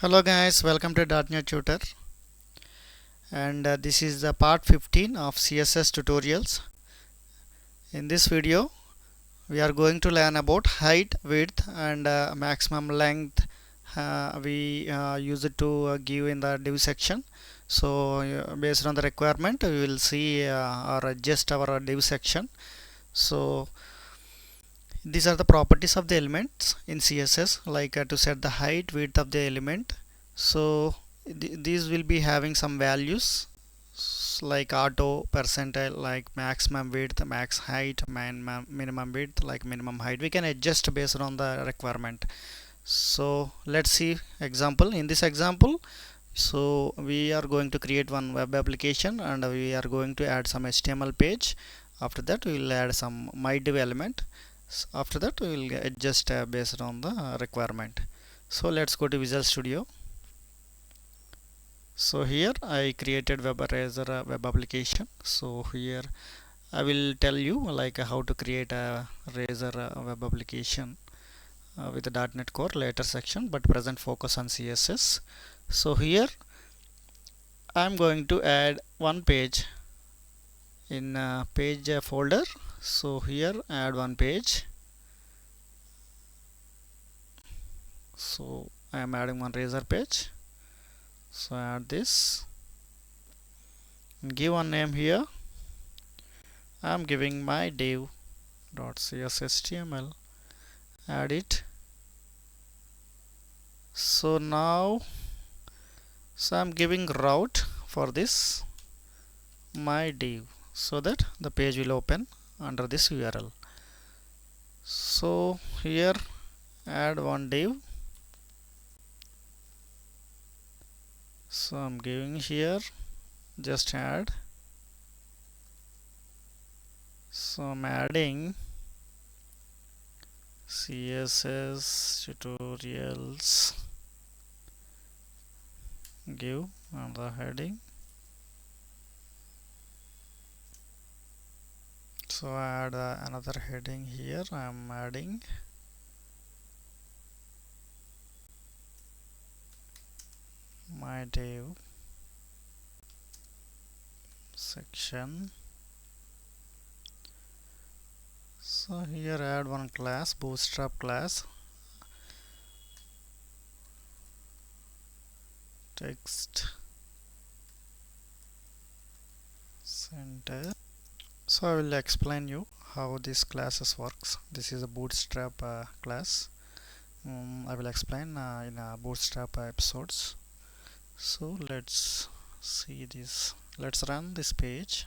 Hello guys, welcome to Dotnet Tutor, and this is the part 15 of CSS tutorials. In this video we are going to learn about height, width and maximum length. We use it to give in the div section. So based on the requirement we will see or adjust our div section. So these are the properties of the elements in CSS, like to set the height, width of the element. So these will be having some values like auto, percentile, like maximum width, max height, minimum width, like minimum height. We can adjust based on the requirement. So let's see example. In this example, so we are going to create one web application and we are going to add some HTML page. After that we will add some mydiv element. After that we will adjust based on the requirement. So let's go to Visual Studio. So here I created web eraser web application. So here I will tell you like how to create a razor web application with the .NET Core later section, but present focus on CSS. So here I am going to add one page in page folder. So here add one page. So I am adding one razor page. So add this, give one name here. I am giving my div.cshtml, add it. So now I'm giving route for this my div, so that the page will open under this URL. So here add one div. So I'm giving here just add. So I'm adding CSS tutorials, give on the heading. So add another heading here. I am adding my div section. So here add one class, bootstrap class, text center. So I will explain you how this classes works. This is a bootstrap class. I will explain in bootstrap episodes. So let's see this. Let's run this page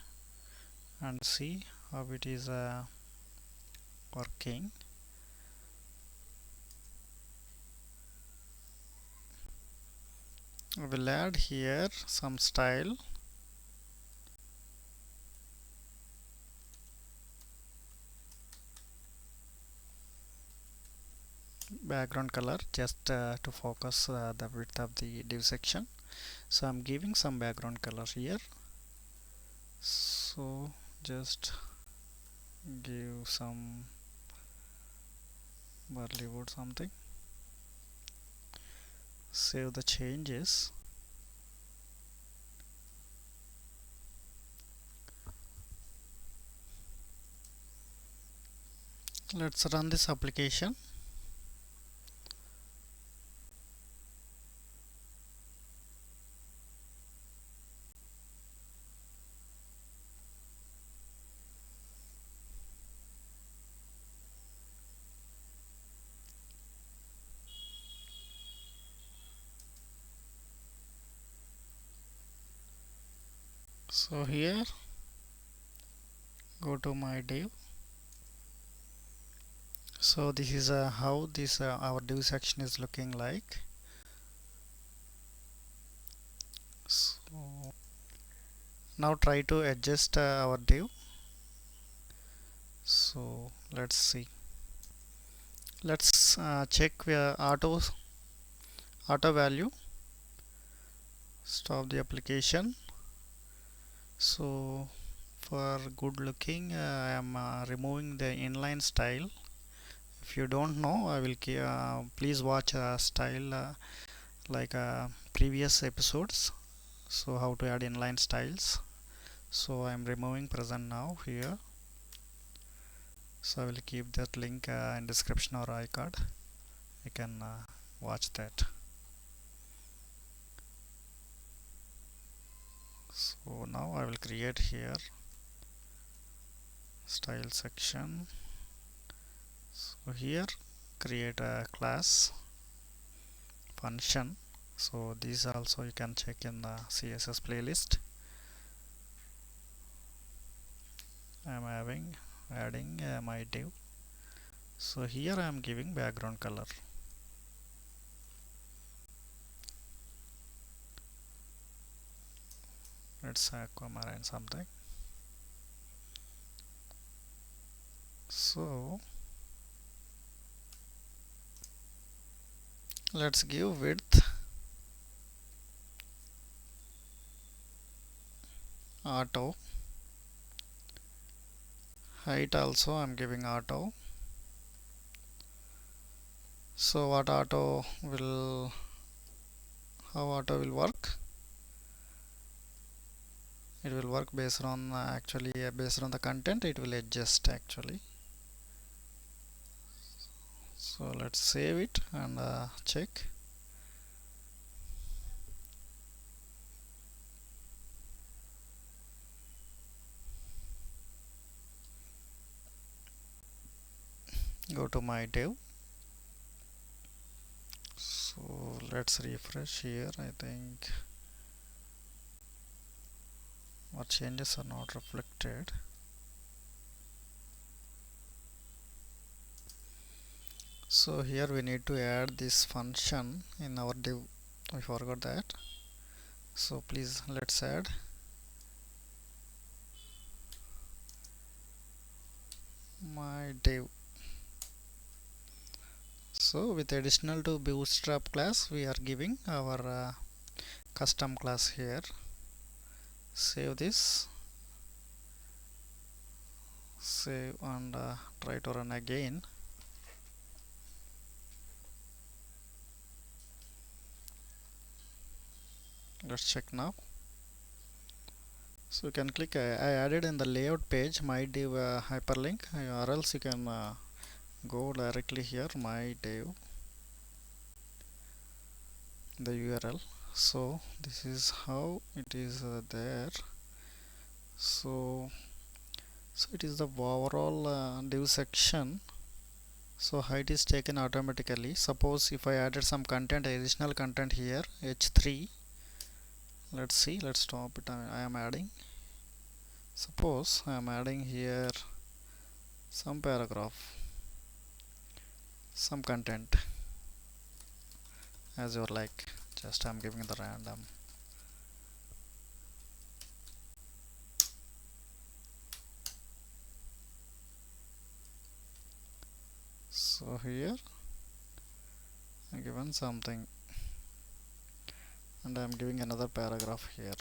and see how it is working. I will add here some style. Background color just to focus the width of the div section. So I'm giving some background color here. So just give some Bollywood something. Save the changes. Let's run this application. So here go to my div. So this is how this our div section is looking like. So now try to adjust our div. So let's see. Let's check auto value. Stop the application. So for good looking I am removing the inline style. If you don't know, I will please watch style like previous episodes. So how to add inline styles. So I am removing present now here. So I will keep that link in description or iCard. You can watch that. So now I will create here style section. So here create a class function. So these also you can check in the CSS playlist. I am adding my div. So here I am giving background color. Let's aquamarine something. So let's give width auto, height also I'm giving auto. So what auto will, how auto will work? It will work based on actually based on the content it will adjust actually. So let's save it and check. Go to my div. So let's refresh here. I think what changes are not reflected. So here we need to add this function in our div. We forgot that. So please let's add. My div. So with additional to bootstrap class we are giving our custom class here. Save this, save and try to run again. Let's check now. So you can click I added in the layout page my div hyperlink, or else you can go directly here my div, the URL. So this is how it is there. So it is the overall div section. So height is taken automatically. Suppose if I added some content, additional content here, h3. Let's see, let's stop it. I am adding, suppose I am adding here some paragraph, some content as you like. Just I am giving the random. So here I given something and I am giving another paragraph here.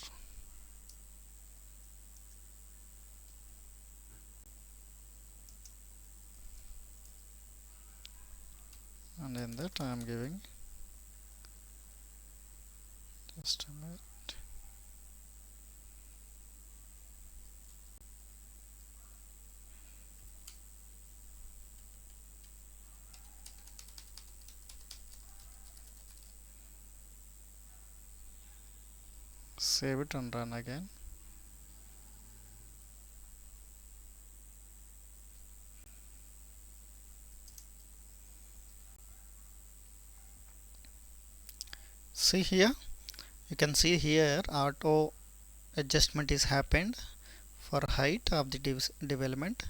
And in that I am giving, just a minute, save it and run again. See here, you can see here auto adjustment is happened for height of the div element.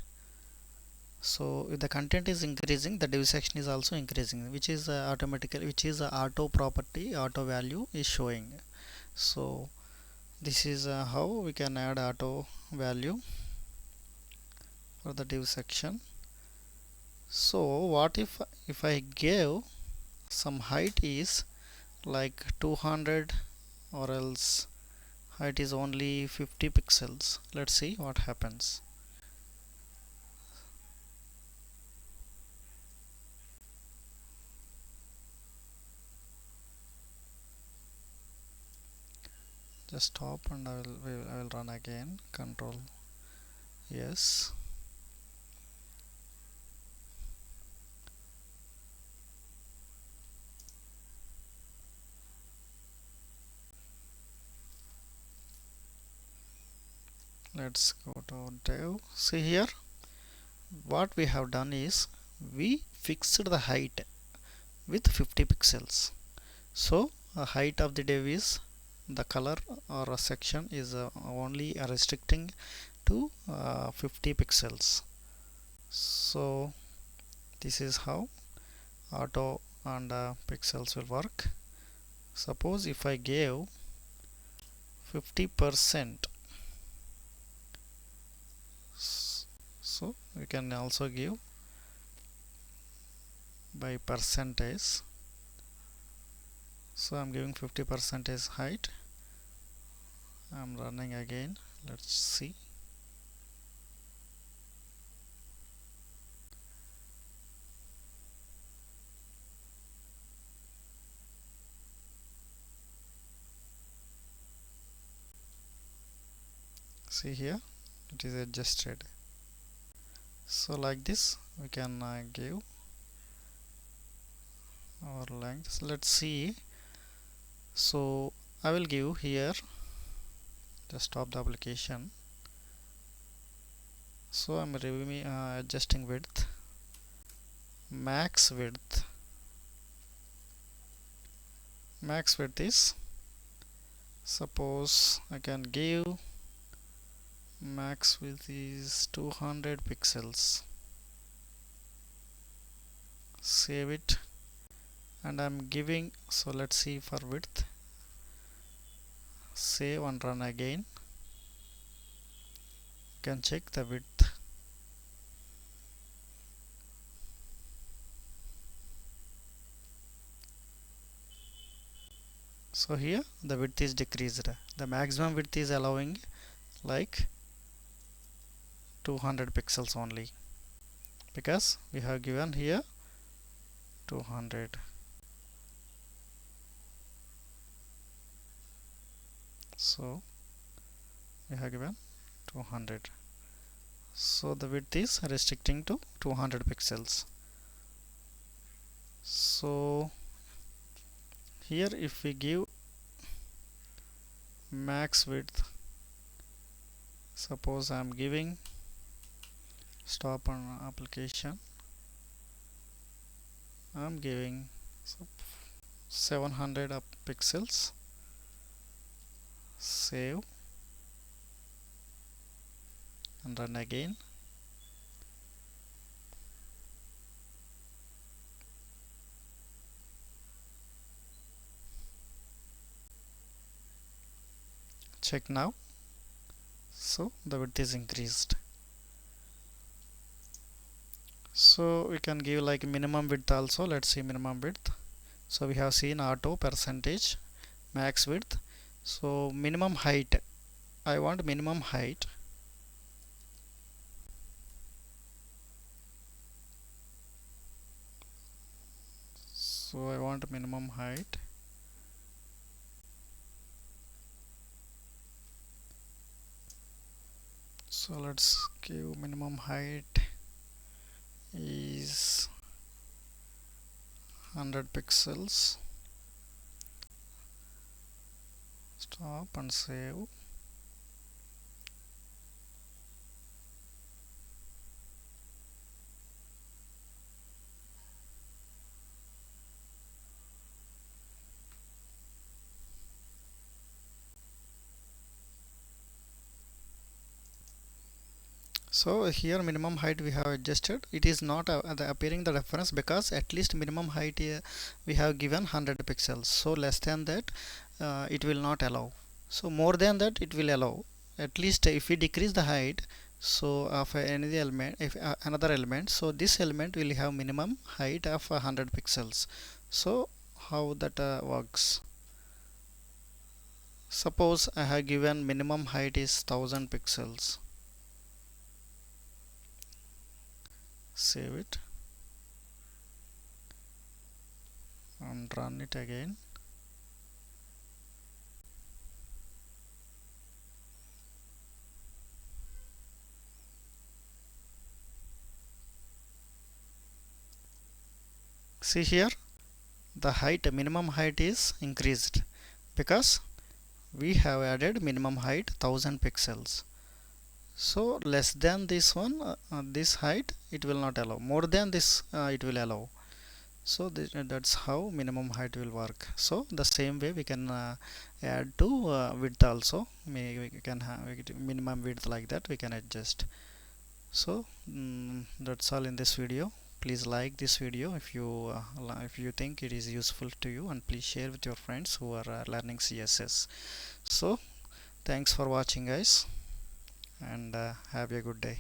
So if the content is increasing, the div section is also increasing, which is automatically, which is auto property, auto value is showing. So this is how we can add auto value for the div section. So what if I give some height is like 200 or else height is only 50 pixels. Let's see what happens. just stop and I will run again. Control yes. Let's go to dev. See here, what we have done is we fixed the height with 50 pixels. So the height of the div is the color or a section is only restricting to 50 pixels. So this is how auto and pixels will work. Suppose if I gave 50%, so we can also give by percentage. So I'm giving 50% height. I'm running again. Let's see. See here, it is adjusted. So like this we can give our length. Let's see. So I will give here, just stop the application. So I'm adjusting width, max width is, suppose I can give max width is 200 pixels. Save it, and I'm giving, so let's see for width. Save and run again. You can check the width. So here the width is decreased. The maximum width is allowing like 200 pixels only, because we have given here 200. So we have given 200. So the width is restricting to 200 pixels. So here if we give max width, suppose I am giving, stop on application, I am giving 700 pixels. Save and run again. Check now. So the width is increased. So we can give like minimum width also. Let's see minimum width. So we have seen auto, percentage, max width. So minimum height, I want minimum height. So I want minimum height. So let's give minimum height is 100 pixels. Stop and save. So here minimum height we have adjusted. It is not appearing the reference, because at least minimum height we have given 100 pixels. So less than that it will not allow. So more than that it will allow. At least if we decrease the height, so of any element, if another element, so this element will have minimum height of 100 pixels. So how that works? Suppose I have given minimum height is 1000 pixels. Save it and run it again. See here, the height, minimum height is increased because we have added minimum height 1000 pixels. So less than this one, this height it will not allow. More than this, it will allow. So that's how minimum height will work. So the same way we can add to width also. We can have minimum width like that. We can adjust. So that's all in this video. Please like this video if you think it is useful to you, and please share with your friends who are learning CSS. So thanks for watching, guys, and have a good day.